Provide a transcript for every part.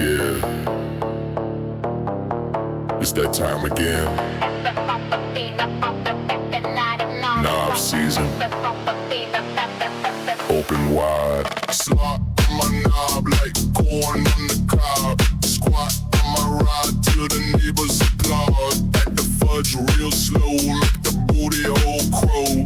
Yeah, it's that time again. Knob season. Open wide. Slot on my knob like corn on the cob. Squat on my ride till the neighbors applaud. At the fudge real slow, make the booty hole crow.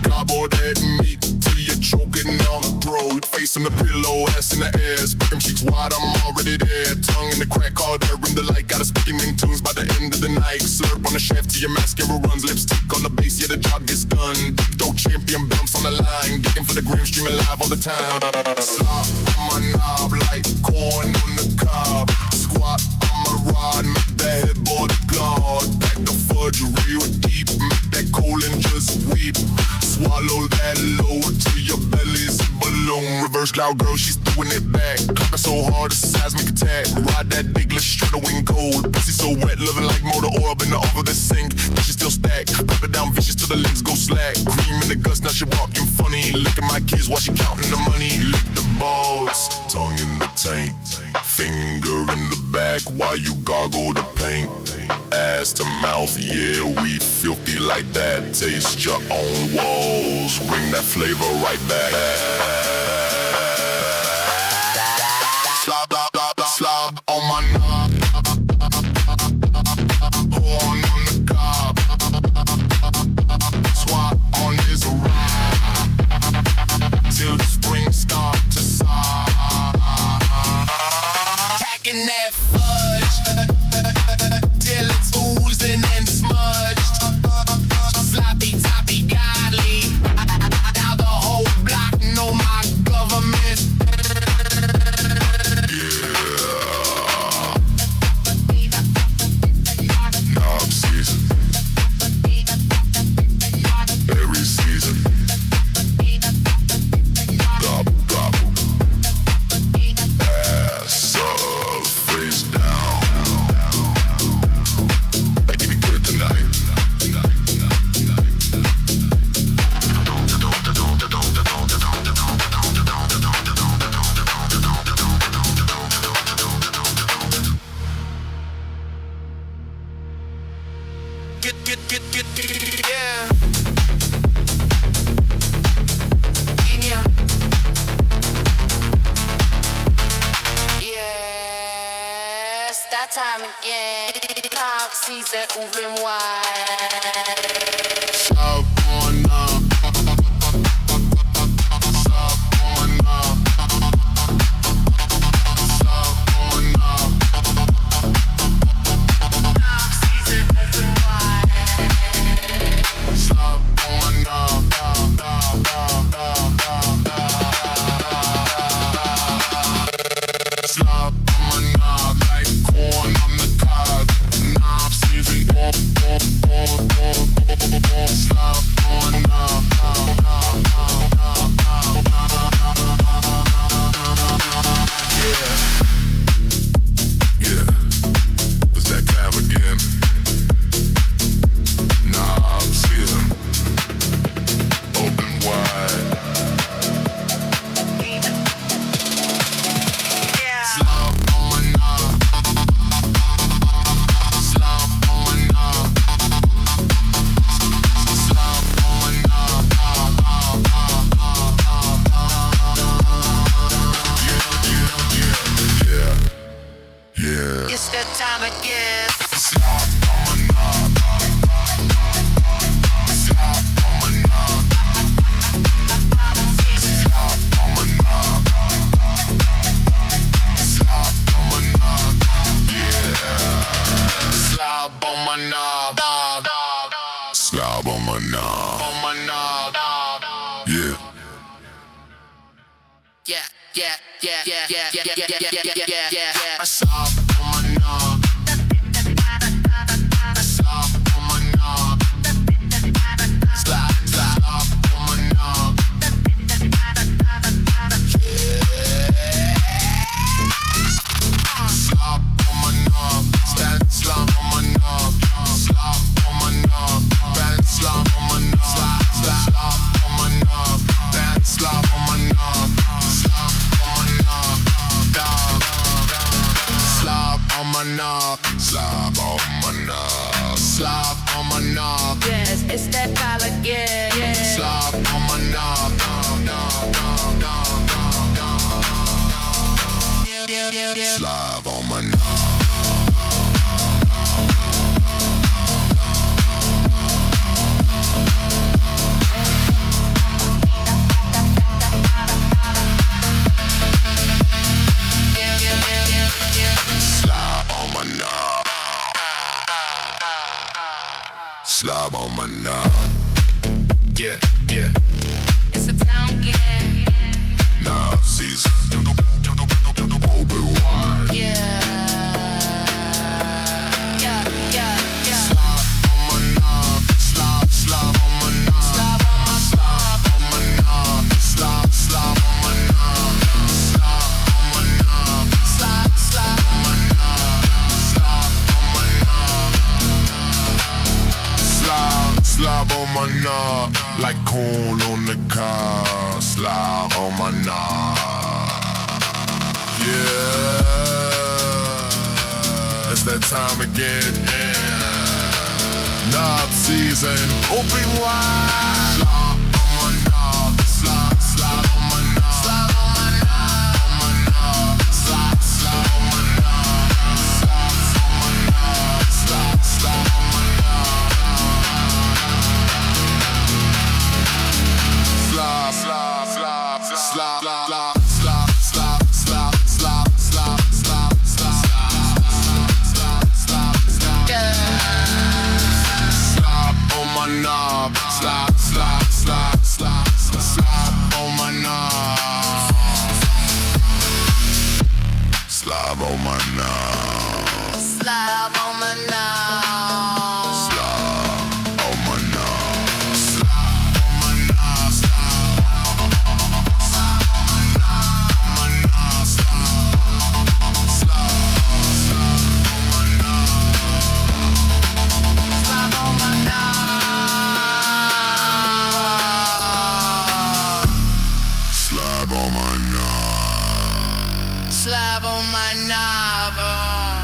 Gobble that meat till you're choking on the throat. Face on the pillow, ass in the air. Spectrum cheeks wide, I'm already there. Tongue in the crack, hard air in the light. Gotta speaking in tunes by the end of the night. Slurp on the shaft till your mascara runs. Lipstick on the base, yeah, the job gets done. Dope champion bounce on the line. Getting for the gram, streaming live all the time. Slop on my knob like corn on the cob. Squat on my rod, make the headboard glide. Back the fudge real deep, make that colon just weep. Swallow that low till your belly's a balloon. Reverse loud girl, she's throwing it back. Clapping so hard, it's a seismic attack. Ride that big, let's straight the wing gold. Pussy so wet, loving like motor oil in the oven that sink. She still stack, pop it down vicious till the legs go slack. Cream in the guts, now she walking funny. Look at my kids while she counting the money. Lick the balls, tongue in the tank. Finger in the back while you gargle the paint. Ass to mouth, yeah, we filthy like that. Taste your own walls, bring that flavor right back. Slob, slob, slob, slob on my knob. Horn on the cob. Swat on his ride till the spring start to sob. Packing that fudge till it's oozing and smudged. Sloppy, toppy, godly. Now the whole block know my government. Knob season. Every season. Gobble, gobble. Ass up, face down. I give you good tonight. Yeah. Yeah. Yes, that time again. Talk season open wide. Slob on up. Slob on up. Slob on up. Talk season open wide. Slob on up. Slob on up like corn on the cob. Knob season. Slob on up. Yeah. Yeah. It's that time again. Knob season. Open wide. Slob on my knob. Slob on my knob. Slob on my knob. Yeah. It's that time again. Slob on my knob. Slob on my knob. Slob on my knob. Slob on my knob. Yeah. Slob on my knob. Slob on my knob. On my knob. Yeah. Yeah. I slob on my knob. Slob on my knob. Slob on my knob. Slob on my knob. Slob on my knob. Slob on my knob. Slob on my knob. Slob on my knob. Slob on my knob. Slob on my knob. Slob on my knob. Slob on my knob. Yeah, yeah. It's a town game. Knob season. Open wide. Yeah. Yeah, yeah, yeah. Slob on my knob. Slob on my knob. Slob on my Slob on my knob. Slob on my knob. Slob on my knob. Slob, slob on my knob. Slob on my knob. Slob on my knob. Like corn on the cob. Slob on my knob. Yeah, it's that time again. Yeah. Knob season, open wide. Slob on my knob. Slob on my knob. Slob on my knob. On my knob. Slob on my knob. Slob on my knob. Slob on my knob. Slob, slob, slob, slob, slob, slob, slob, slob, slob, slob, slob, slob, slob, slob, Yeah. slob on my knob. Slob, slob, slob, slob, slob on my knob. Slob on my knob. Slob on my knob. Slob on my knob. Slob on my knob. Slob on my knob. Slob on my knob. Slob on my knob.